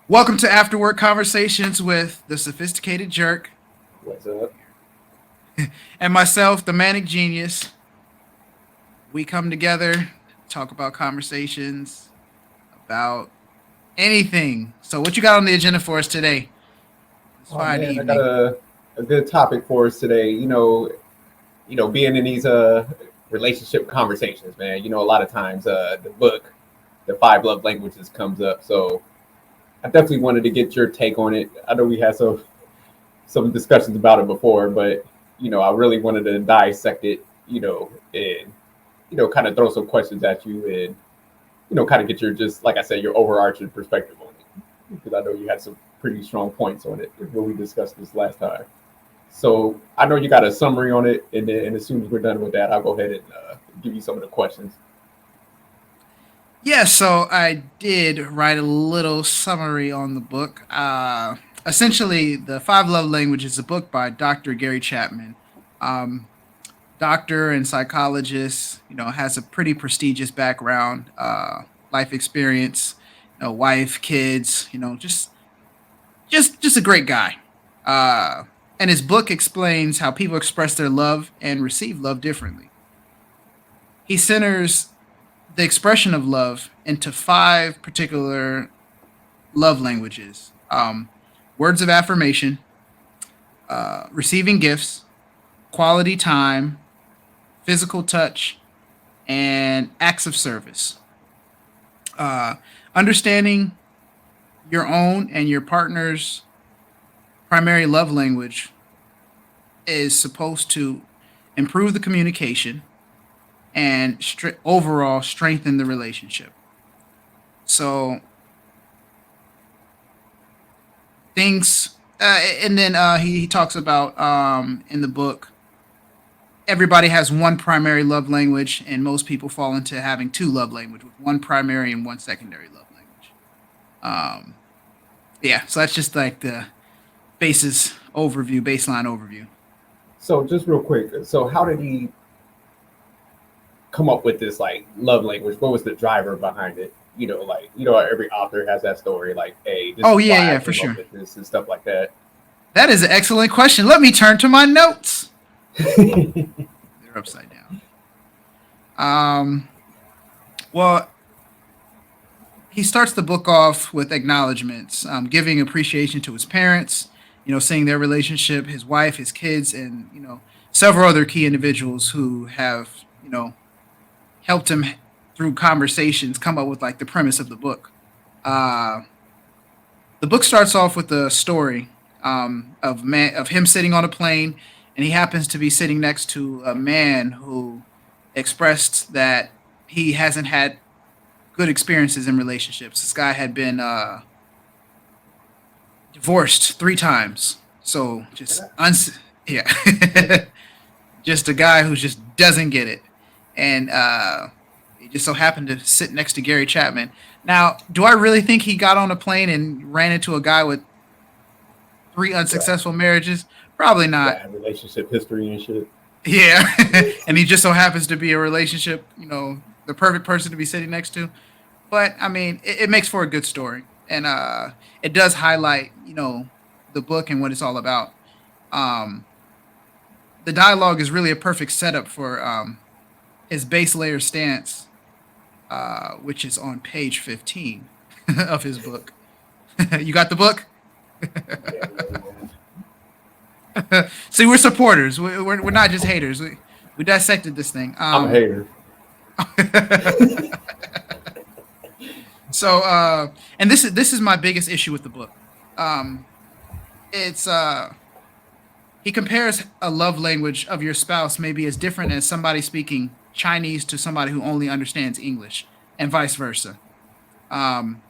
Welcome to After Work Conversations with the Sophisticated Jerk What's up? and myself, the Manic Genius. We come together, talk about conversations about anything. So, what you got on the agenda for us today, this Oh fine man, I got evening? a good topic for us today. Being in these relationship conversations, man. A lot of times the book, The Five Love Languages, comes up. So I definitely wanted to get your take on it. I know we had some discussions about it before, but I really wanted to dissect it. And kind of throw some questions at you, and kind of get your, just like I said, your overarching perspective on it, because I know you had some pretty strong points on it when we discussed this last time. So I know you got a summary on it, and as soon as we're done with that, I'll go ahead and give you some of the questions. Yeah, so I did write a little summary on the book. Essentially, The Five Love Languages is a book by Dr. Gary Chapman. Um, Doctor and psychologist, has a pretty prestigious background, life experience, wife, kids, just a great guy. Uh, and his book explains how people express their love and receive love differently. He centers the expression of love into five particular love languages: words of affirmation, receiving gifts, quality time, physical touch, and acts of service. Uh, Understanding your own and your partner's primary love language is supposed to improve the communication and overall strengthen the relationship. So things, and then he talks about in the book, everybody has one primary love language, and most people fall into having two love language with one primary and one secondary love language. Um, yeah, so that's just like the baseline overview. So just real quick, so how did he come up with this like love language? What was the driver behind it? Every author has that story, like, hey, this Oh is yeah, why I yeah, for came up sure. with this and stuff like that. That is an excellent question. Let me turn to my notes. They're upside down. Um, well, he starts the book off with acknowledgments, giving appreciation to his parents, seeing their relationship, his wife, his kids, and several other key individuals who have helped him through conversations come up with like the premise of the book. Uh, the book starts off with a story of him sitting on a plane, and he happens to be sitting next to a man who expressed that he hasn't had good experiences in relationships. This guy had been divorced three times, so yeah, just a guy who just doesn't get it, and he just so happened to sit next to Gary Chapman. Now, do I really think he got on a plane and ran into a guy with three Right. unsuccessful marriages? Probably not. That relationship history and shit. Yeah, and he just so happens to be a relationship, the perfect person to be sitting next to. But I mean, it makes for a good story, and it does highlight, the book and what it's all about. Um, the dialogue is really a perfect setup for his base layer stance, which is on page 15 of his book. You got the book? Yeah, yeah, See, we're supporters. We're not just haters. We dissected this thing. I'm a hater. So, and this is my biggest issue with the book. Um, it's he compares a love language of your spouse maybe as different as somebody speaking Chinese to somebody who only understands English, and vice versa. Um,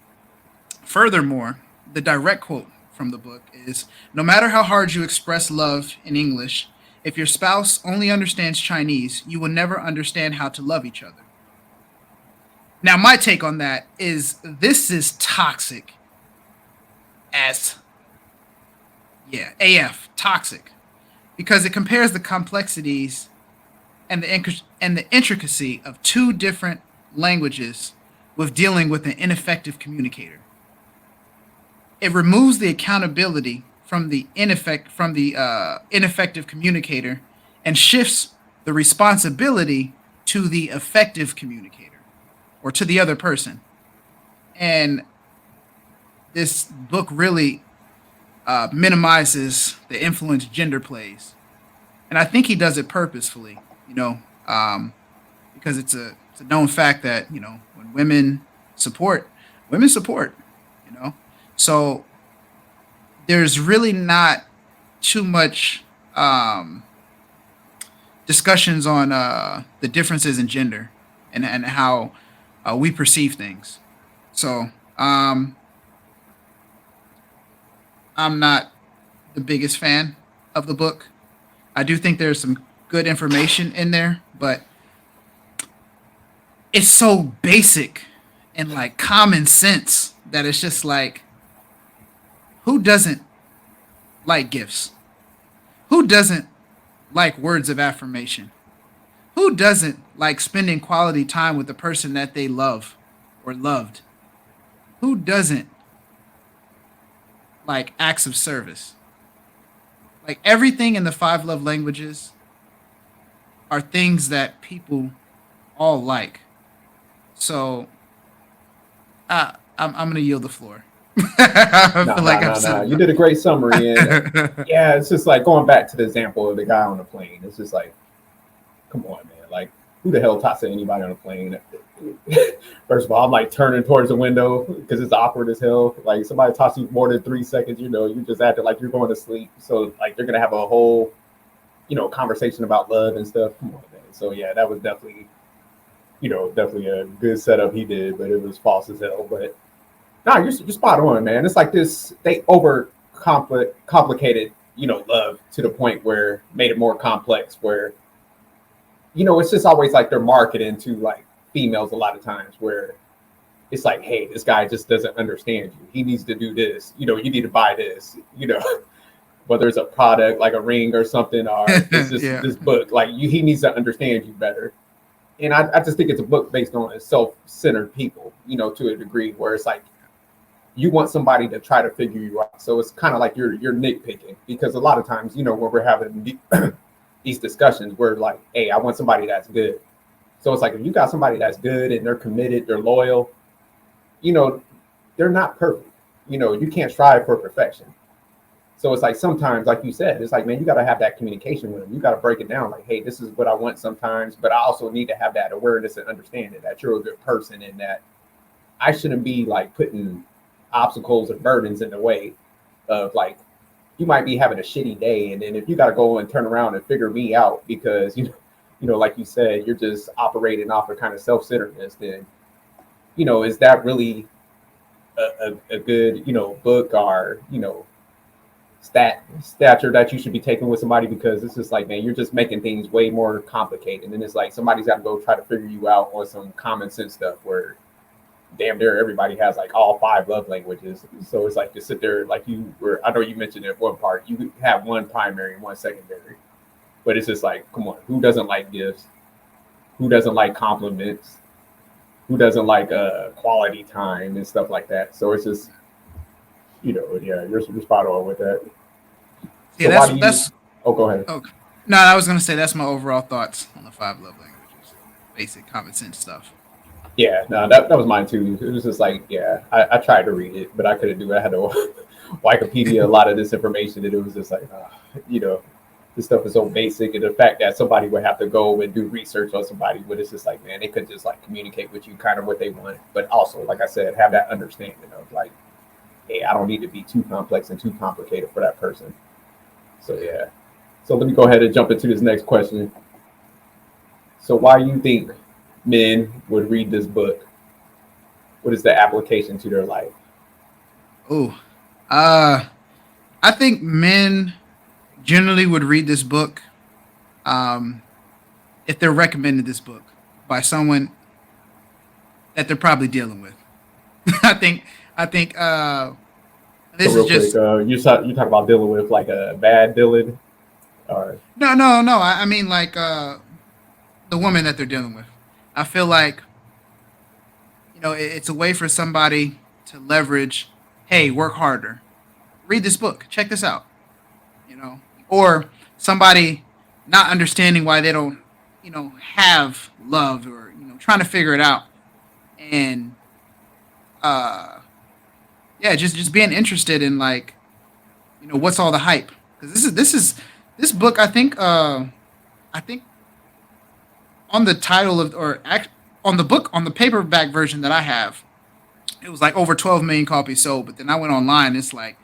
Furthermore, the direct quote from the book is: "No matter how hard you express love in English, if your spouse only understands Chinese, you will never understand how to love each other." Now, my take on that is this is toxic as, yeah, AF, toxic, because it compares the complexities and the intricacy of two different languages with dealing with an ineffective communicator. it removes the accountability from the ineffective communicator and shifts the responsibility to the effective communicator or to the other person. And this book really minimizes the influence gender plays, and I think he does it purposefully. Because it's a known fact that when support, women support. You know, so there's really not too much discussions on the differences in gender and how we perceive things. So I'm not the biggest fan of the book. I do think there's some good information in there, but it's so basic and like common sense that it's just like, who doesn't like gifts? Who doesn't like words of affirmation? Who doesn't like spending quality time with the person that they love or loved? Who doesn't like acts of service? Like everything in the five love languages are things that people all like. So I'm gonna yield the floor. I No, feel no, like I've no, said no. You did a great summary, and yeah, it's just like going back to the example of the guy on the plane. It's just like, come on, man. Like, who the hell talks to anybody on a plane? First of all, I'm like turning towards the window because it's awkward as hell. Like somebody talks to you more than 3 seconds, you just acting like you're going to sleep. So like they're gonna have a whole, conversation about love and stuff. Come on, man. So yeah, that was definitely, definitely a good setup he did, but it was false as hell. But no, you're spot on, man. It's like this, they over complicated, love to the point where made it more complex where, it's just always like they're marketing to like females a lot of times where it's like, hey, this guy just doesn't understand you. He needs to do this. You need to buy this, whether it's a product like a ring or something, or it's just yeah. this book, like he needs to understand you better. And I just think it's a book based on self-centered people, to a degree where it's like you want somebody to try to figure you out. So it's kind of like you're nitpicking because a lot of times, when we're having these discussions, we're like, hey, I want somebody that's good. So it's like if you got somebody that's good and they're committed, they're loyal, they're not perfect. You can't strive for perfection. So it's like sometimes, like you said, it's like, man, you got to have that communication with them. You got to break it down like, hey, this is what I want sometimes, but I also need to have that awareness and understanding that you're a good person and that I shouldn't be like putting obstacles and burdens in the way of like, you might be having a shitty day. And then if you got to go and turn around and figure me out because, like you said, you're just operating off of kind of self-centeredness, then, is that really a good, book or, stature that you should be taking with somebody because it's just like, man, you're just making things way more complicated. And it's like somebody's got to go try to figure you out on some common sense stuff where damn near everybody has like all five love languages. So it's like to sit there like I know you mentioned at one part, you have one primary and one secondary. But it's just like, come on, who doesn't like gifts? Who doesn't like compliments? Who doesn't like quality time and stuff like that? So it's just, yeah, you're spot on with that. Yeah, So why do you? that's Oh, go ahead. okay. No, I was gonna say that's my overall thoughts on the five love languages. Basic common sense stuff. Yeah, no, that was mine too. It was just like, yeah, I tried to read it, but I couldn't do it. I had to Wikipedia a lot of this information, and it was just like, this stuff is so basic, and the fact that somebody would have to go and do research on somebody, but it's just like, man, they could just like communicate with you kind of what they want, but also, like I said, have that understanding of like, hey, I don't need to be too complex and too complicated for that person. So yeah. So let me go ahead and jump into this next question. So why do you think men would read this book? What is the application to their life? Oh, I think men generally would read this book um, if they're recommended this book by someone that they're probably dealing with. I think I think So this is real quick, just you talk about dealing with like a bad Dylan, or no. I mean like the woman that they're dealing with. I feel like it's a way for somebody to leverage hey, work harder. Read this book. Check this out. You know, or somebody not understanding why they don't, have love, or trying to figure it out, and uh, yeah, just being interested in, like, what's all the hype, because this book, I think on the title of, on the book, on the paperback version that I have, it was like over 12 million copies sold. But then I went online, it's like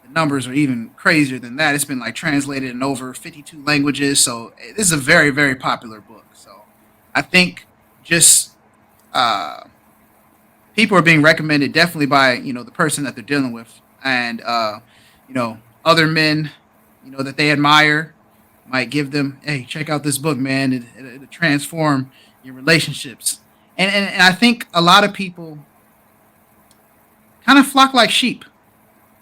the numbers are even crazier than that. It's been like translated in over 52 languages. So this is a very, very popular book. So I think just uh, people are being recommended definitely by, the person that they're dealing with, and other men, that they admire, might give them, hey, check out this book, man. It'll transform your relationships. And I think a lot of people kind of flock like sheep.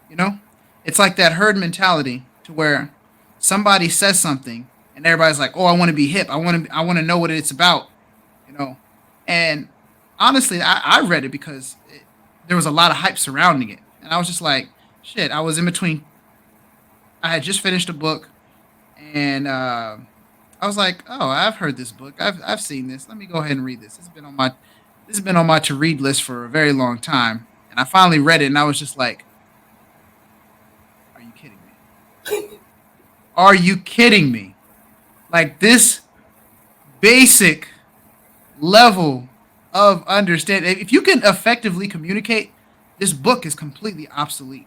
You know, it's like that herd mentality, to where somebody says something and everybody's like, "Oh, I want to be hip. I want to know what it's about." You know, and honestly, I read it because there was a lot of hype surrounding it, and I was just like, "Shit!" I was in between. I had just finished a book, and I was like, "Oh, I've heard this book. I've seen this. Let me go ahead and read this. This has been on my to read list for a very long time." And I finally read it, and I was just like, "Are you kidding me? Are you kidding me? Like, this basic level of understanding. If you can effectively communicate, this book is completely obsolete.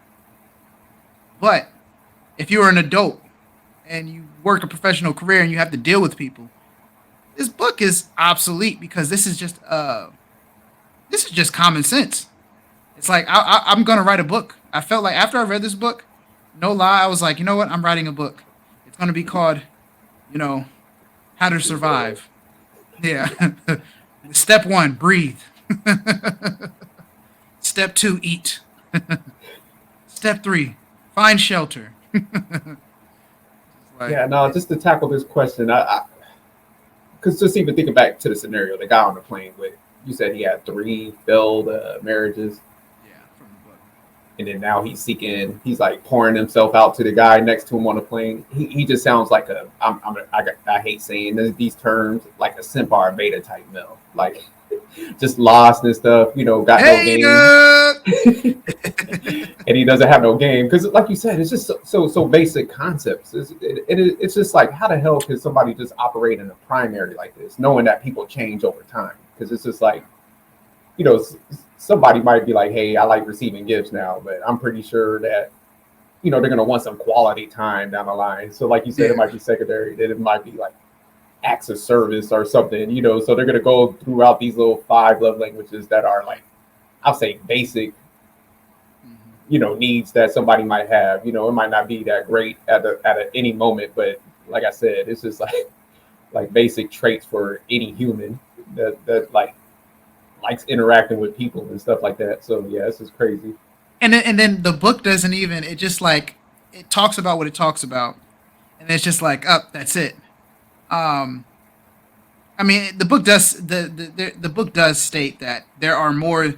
But if you're an adult and you work a professional career and you have to deal with people, this book is obsolete, because this is just common sense. It's like, I'm gonna write a book. I felt like after I read this book, no lie, I was like, you know what? I'm writing a book. It's gonna be called, you know, How to Survive. Yeah. Step one, breathe. Step two, eat. Step three, find shelter. Like, Yeah, no, just to tackle this question, I because just even thinking back to the scenario, the guy on the plane with, you said he had three failed marriages, yeah, from the book. and then now he's like pouring himself out to the guy next to him on the plane. He just sounds like I hate saying these terms, like a simp or a beta type male, like just lost and stuff, got no Hey, game. Doug! And he doesn't have no game because, like you said, it's just so basic concepts. It's just like, how the hell can somebody just operate in a primary like this, knowing that people change over time? Because it's just like, you know, somebody might be like, hey, I like receiving gifts now, but I'm pretty sure that, they're gonna want some quality time down the line. So, like you said, it Yeah. might be secondary. Then it might be like acts of service or something. So they're gonna go throughout these little five love languages that are like, I'll say basic, Mhm. needs that somebody might have. It might not be that great at any moment, but like I said, it's just like basic traits for any human that like likes interacting with people and stuff like that. So yeah, this is crazy. And then the book doesn't even. It just, like, it talks about what it talks about, and it's just like, up. That's it. Um, I mean, the book does state that there are more,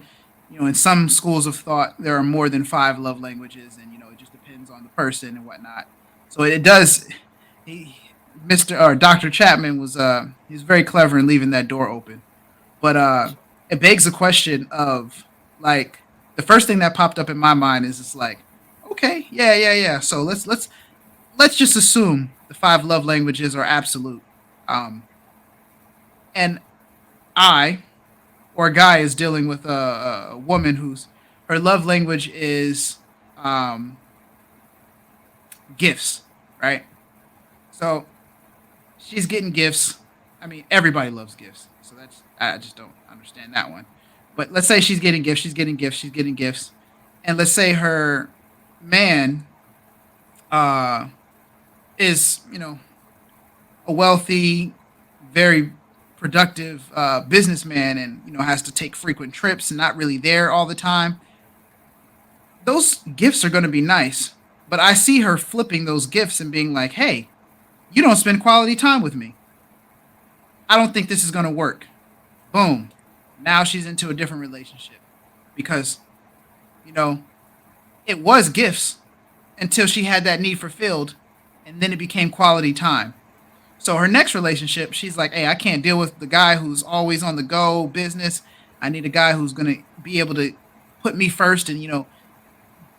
in some schools of thought, there are more than five love languages, and it just depends on the person and whatnot. So it does. He, Mr. or Doctor Chapman he's very clever in leaving that door open, but it begs the question of, like, the first thing that popped up in my mind is, it's like, okay, yeah, yeah, yeah. So let's just assume the five love languages are absolute. Um, and I, or a guy, is dealing with a woman whose her love language is um, gifts, right? So she's getting gifts. I mean, everybody loves gifts, so I just don't understand that one. But let's say she's getting gifts, she's getting gifts, she's getting gifts, and let's say her man uh, is, a wealthy, very productive businessman, and has to take frequent trips and not really there all the time. Those gifts are going to be nice, but I see her flipping those gifts and being like, "Hey, you don't spend quality time with me. I don't think this is going to work." Boom. Now she's into a different relationship because, you know, it was gifts until she had that need fulfilled, and then it became quality time. So her next relationship, she's like, "Hey, I can't deal with the guy who's always on the go business. I need a guy who's gonna be able to put me first and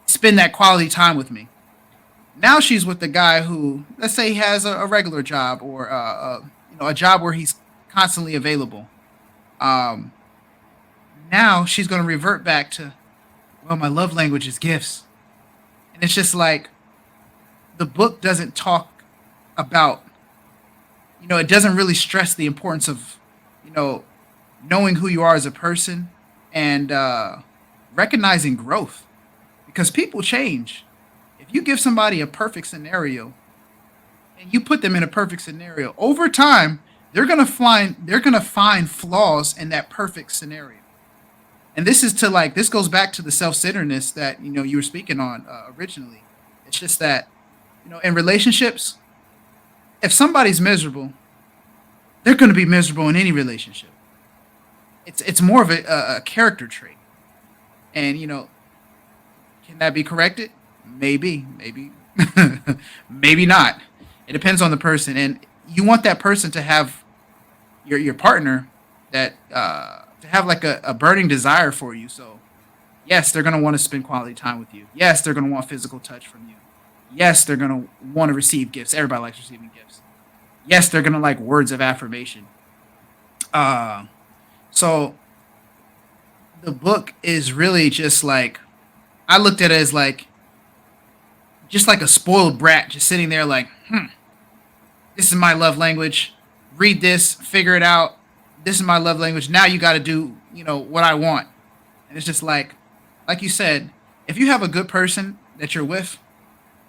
spend that quality time with me." Now she's with the guy who, let's say, he has a regular job or a job where he's constantly available. Um, Now she's gonna revert back to, well, my love language is gifts, and it's just like the book doesn't talk about, it doesn't really stress the importance of, you know, knowing who you are as a person and recognizing growth because people change. If you give somebody a perfect scenario and you put them in a perfect scenario, over time they're gonna find flaws in that perfect scenario. And this goes back to the self-centeredness that you were speaking on originally. It's just that in relationships, if somebody's miserable, they're going to be miserable in any relationship. It's more of a character trait, and can that be corrected? Maybe, maybe not. It depends on the person, and you want that person to have your partner that to have like a burning desire for you. So yes, they're gonna want to spend quality time with you. Yes, they're gonna want physical touch from you. Yes, they're gonna want to receive gifts. Everybody likes receiving gifts. Yes, they're gonna like words of affirmation. Uh, so the book is really just like, I looked at it as like just like a spoiled brat just sitting there like, this is my love language. Read this, figure it out. This is my love language. Now you got to do, what I want. And it's just like you said, if you have a good person that you're with,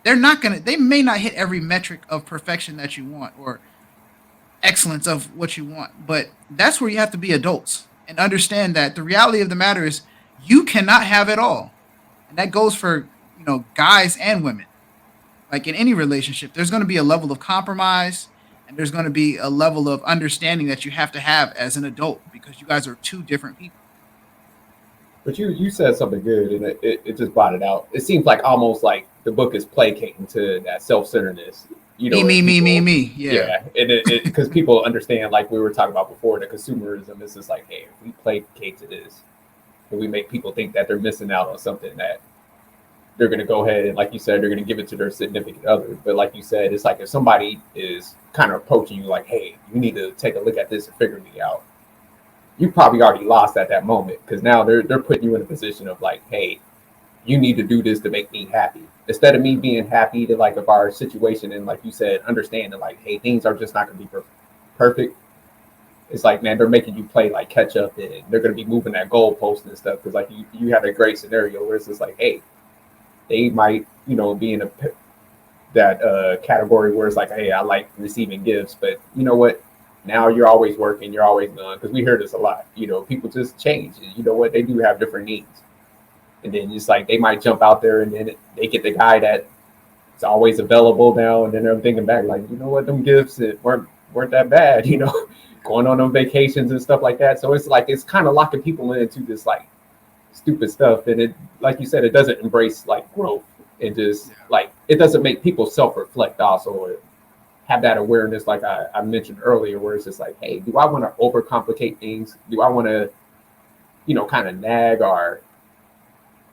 they may not hit every metric of perfection that you want or excellence of what you want. But that's where you have to be adults and understand that the reality of the matter is you cannot have it all. And that goes for, guys and women. Like in any relationship, there's going to be a level of compromise and there's going to be a level of understanding that you have to have as an adult because you guys are two different people. But you said something good, and it just brought it out. It seems like almost like the book is placating to that self-centeredness, Me, and me, me, me, people, me. Yeah. yeah, and it because people understand, like we were talking about before, the consumerism is just like, hey, if we placate to this, and we make people think that they're missing out on something that they're going to go ahead and, like you said, they're going to give it to their significant other. But like you said, it's like if somebody is kind of approaching you like, hey, you need to take a look at this and figure me out, you probably already lost at that moment because now they're putting you in a position of like, hey, you need to do this to make me happy. Instead of me being happy to like of our situation and like you said, understanding like, hey, things are just not going to be perfect. It's like, man, they're making you play like catch up and they're going to be moving that goalpost and stuff because like you had a great scenario where it's just like, hey, they might be in that category where it's like, hey, I like receiving gifts, but you know what? Now you're always working, you're always gone because we hear this a lot. People just change. And you know what? They do have different needs, and then it's like they might jump out there and then they get the guy that is always available now, and then they're thinking back like, you know what? Them gifts weren't that bad. Going on vacations and stuff like that. So it's like it's kind of locking people into this like stupid stuff, and it, like you said, it doesn't embrace like growth and just like it doesn't make people self-reflect also or have that awareness like I mentioned earlier where it's just like, hey, do I want to overcomplicate things? Do I want to kind of nag or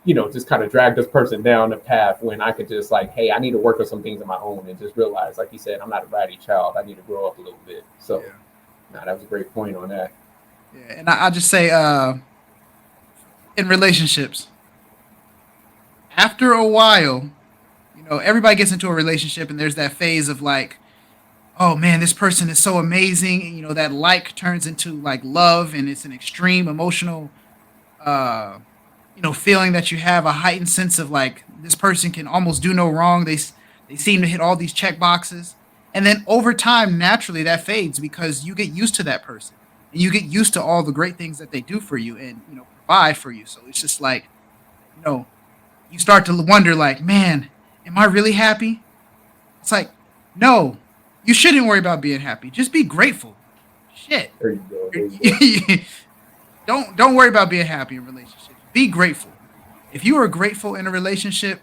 just kind of drag this person down the path when I could just like, hey, I need to work on some things on my own and just realize, like you said, I'm not a bratty child, I need to grow up a little bit. So that was a great point on that. Yeah. And I'll just say in relationships, after a while, everybody gets into a relationship and there's that phase of like, oh man, this person is so amazing. And, that like turns into like love and it's an extreme emotional, uh, feeling that you have a heightened sense of like, this person can almost do no wrong. They seem to hit all these check boxes. And then over time, naturally that fades because you get used to that person and you get used to all the great things that they do for you and, provide for you. So it's just like, you know, you start to wonder like, man, am I really happy? It's like, no, you shouldn't worry about being happy. Just be grateful. Shit. There you go. There you go. Don't worry about being happy in relationships. Be grateful. If you are grateful in a relationship,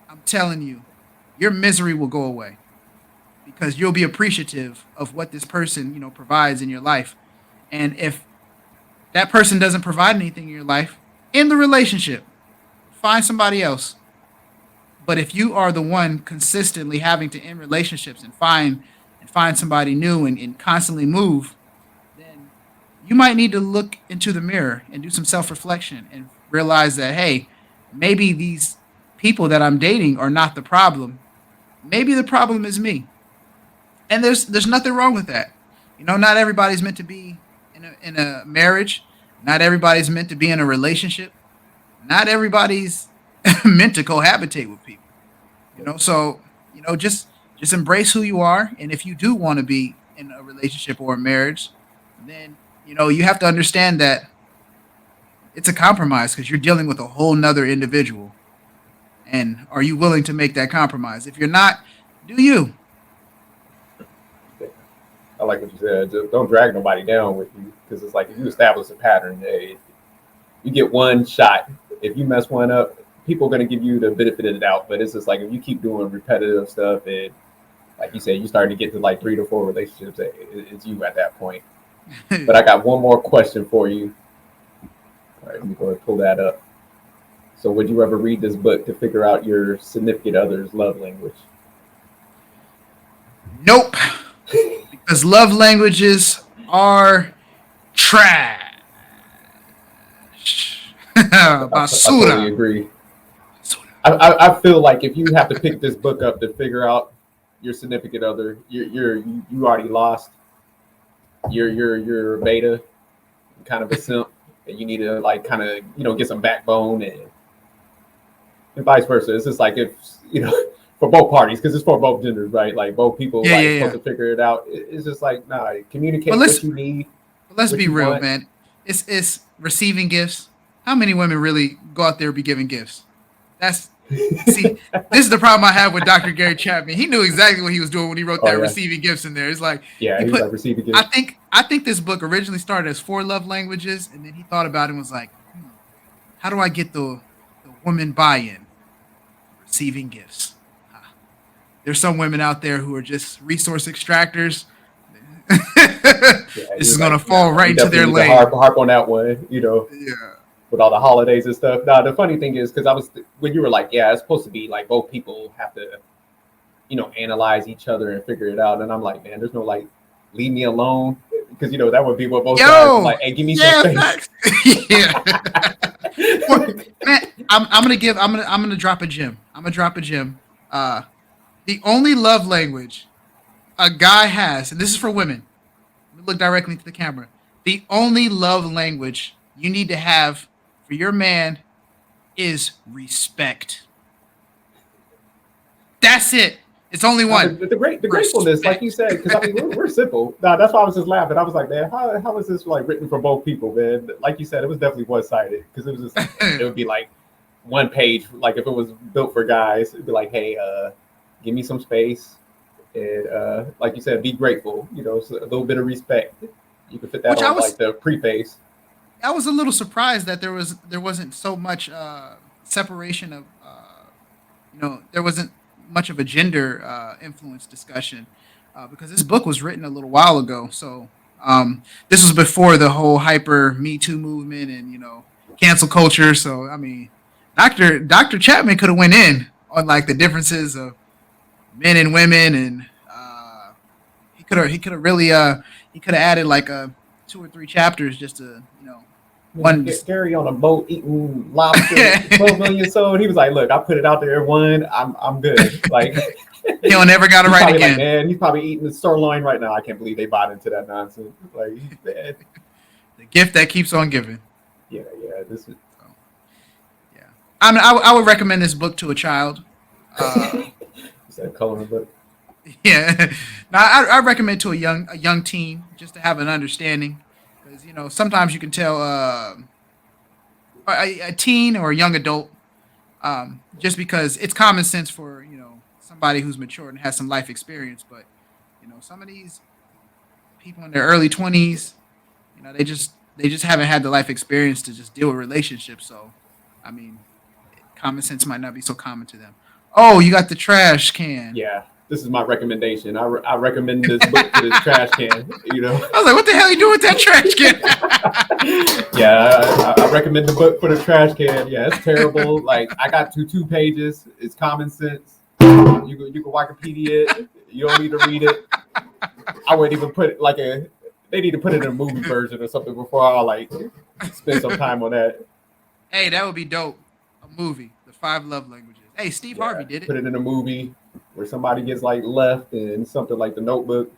I'm telling you, your misery will go away because you'll be appreciative of what this person, provides in your life. And if that person doesn't provide anything in your life, in the relationship, find somebody else. But if you are the one consistently having to end relationships and find somebody new and constantly move, then you might need to look into the mirror and do some self-reflection and realize that, hey, maybe these people that I'm dating are not the problem. Maybe the problem is me. And there's nothing wrong with that. Not everybody's meant to be in a marriage. Not everybody's meant to be in a relationship. Not everybody's meant to cohabitate with people. So just embrace who you are, and if you do want to be in a relationship or a marriage, then you have to understand that it's a compromise because you're dealing with a whole nother individual. And are you willing to make that compromise? If you're not, do you? I like what you said. Just don't drag nobody down with you because it's like if you establish a pattern, you get one shot. If you mess one up, people are going to give you the benefit of the doubt. But it's just like if you keep doing repetitive stuff, and like you said, you starting to get to like 3 to 4 relationships, it's you at that point. But I got one more question for you. All right, let me go ahead and pull that up. So, would you ever read this book to figure out your significant other's love language? Nope. Because love languages are trash. I totally Basura. agree. I feel like if you have to pick this book up to figure out your significant other, you already lost. You're a beta, kind of a simp, and you need to like kind of get some backbone and vice versa. It's just like if for both parties because it's for both genders, right? Like both people Yeah, like yeah, supposed yeah. to figure it out. It's just like nah, But communicate what let's you need, but let's what be you real, want. man. It's receiving gifts. How many women really go out there and be giving gifts? That's See, this is the problem I have with Dr. Gary Chapman. He knew exactly what he was doing when he wrote Oh that yeah, receiving gifts in there. It's like yeah. he He was put. like receiving I gifts. think I think this book originally started as four love languages, and then he thought about it and was like, how do I get the woman buy-in? Receiving gifts. Ah, there's some women out there who are just resource extractors. Yeah, he This is was gonna like, fall nah, right we into definitely their need to lane. harp on that one. Yeah. With all the holidays and stuff. Now the funny thing is because I was when you were like, yeah, it's supposed to be like both people have to analyze each other and figure it out. And I'm like, man, there's no like, leave me alone. Because, that would be what both guys are Yo, like, hey, give me some yeah, space. facts. Yeah. Well, man, I'm gonna drop a gem. I'm gonna drop a gem. The only love language a guy has, and this is for women. Let me look directly into the camera. The only love language you need to have for your man is respect. That's it. It's only Now, one. the gratefulness, like you Respect. said, because I mean, we're simple. Now, that's why I was just laughing. I was like, man, how is this like written for both people, man? Like you said, it was definitely one sided because it was just, it would be like one page. Like if it was built for guys, it'd be like, hey, give me some space. And like you said, be grateful, so a little bit of respect. You can fit that Which I on was like the preface. I was a little surprised that there wasn't so much separation of there wasn't much of a gender influence discussion because this book was written a little while ago. So this was before the whole hyper Me Too movement and cancel culture. So I mean, Doctor Chapman could have went in on like the differences of men and women, and he could have really he could have added like 2 or 3 chapters just to Man, one just Gary on a boat eating lobster, 12 million sold. He was like, "Look, I put it out there one. I'm good." Like he'll never got it he's right probably like, again. man, he's probably eating the sirloin right now. I can't believe they bought into that nonsense. Like, man, The gift that keeps on giving. yeah, yeah. This is So yeah, I would recommend this book to a child. Uh, is that coloring book. yeah, now I recommend to a young teen just to have an understanding because sometimes you can tell a teen or a young adult just because it's common sense for somebody who's mature and has some life experience, but some of these people in their early 20s, they just haven't had the life experience to just deal with relationships. So, I mean, common sense might not be so common to them. Oh, you got the trash can. Yeah, this is my recommendation. I recommend this book to this trash can. You know. I was like, what the hell are you doing with that trash can? Yeah, I recommend the book for the trash can. Yeah, it's terrible. Like I got two pages. It's common sense. You can Wikipedia it. You don't need to read it. I wouldn't even put it like a. They need to put it in a movie version or something before I like spend some time on that. Hey, that would be dope. A movie, The 5 Love Languages. Hey, Steve Harvey did it. Put it in a movie where somebody gets like left and something like The Notebook.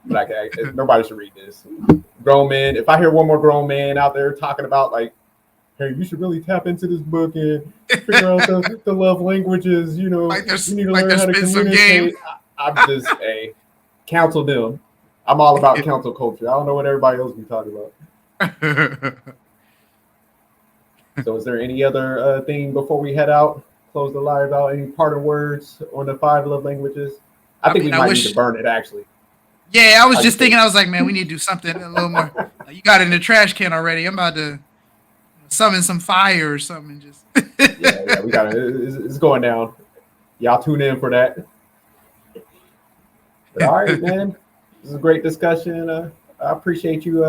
Like nobody should read this. Grown men. If I hear one more grown man out there talking about like, hey, you should really tap into this book and figure out the love languages. You know, you need to learn how to communicate. I'm just counsel them. I'm all about counsel culture. I don't know what everybody else be talking about. So, is there any other thing before we head out? Close the live out. Any parting words on the 5 love languages? I think we might need to burn it actually. Yeah, I was just thinking. I was like, man, we need to do something a little more. You got it in the trash can already. I'm about to summon some fire or something. Just yeah, we got it. It's going down. Y'all tune in for that. But all right, man. This is a great discussion. I appreciate you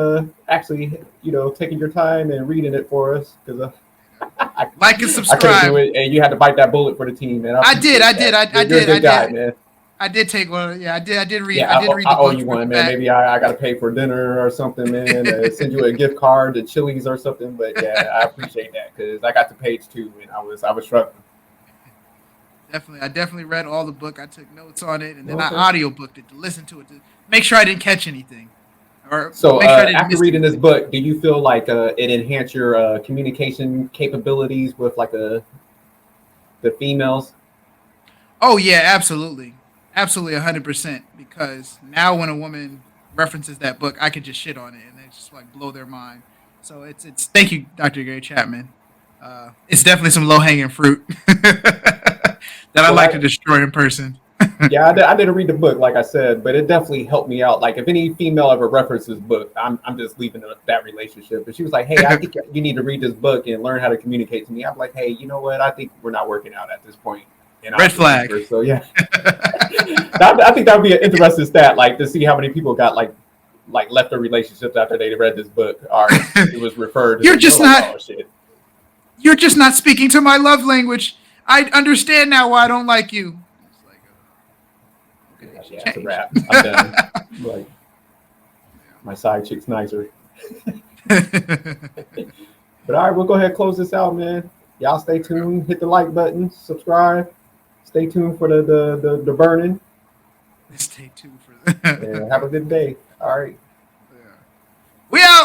actually, taking your time and reading it for us because like and subscribe. I couldn't do it, and you had to bite that bullet for the team, man. I did. You're a good guy, man. I did take one. Yeah, I did read. Yeah, I did read the I owe book you one, man. Maybe I got to pay for dinner or something, man. Send you a gift card to Chili's or something. But yeah, I appreciate that because I got the page too, and I was struggling. Definitely, I definitely read all the book. I took notes on it, and then I audio booked it to listen to it to make sure I didn't catch anything. So after reading this book, do you feel like it enhanced your communication capabilities with like the females? Oh yeah, absolutely, 100%. Because now when a woman references that book, I could just shit on it, and it just like blow their mind. So it's thank you, Dr. Gary Chapman. It's definitely some low hanging fruit that I like to destroy in person. Yeah, I didn't read the book, like I said, but it definitely helped me out. Like, if any female ever references this book, I'm just leaving that relationship. But she was like, hey, I think you need to read this book and learn how to communicate to me. I'm like, hey, you know what? I think we're not working out at this point. And red flag. So, yeah. I think that would be an interesting stat, like, to see how many people got, like left their relationships after they read this book. Or it was referred to. You're just not speaking to my love language. I understand now why I don't like you. Yeah, it's a wrap. I'm done. Like, my side chick's nicer. But all right, we'll go ahead and close this out, man. Y'all stay tuned. Hit the like button. Subscribe. Stay tuned for the burning. Stay tuned for that. And have a good day. All right. Yeah. We out.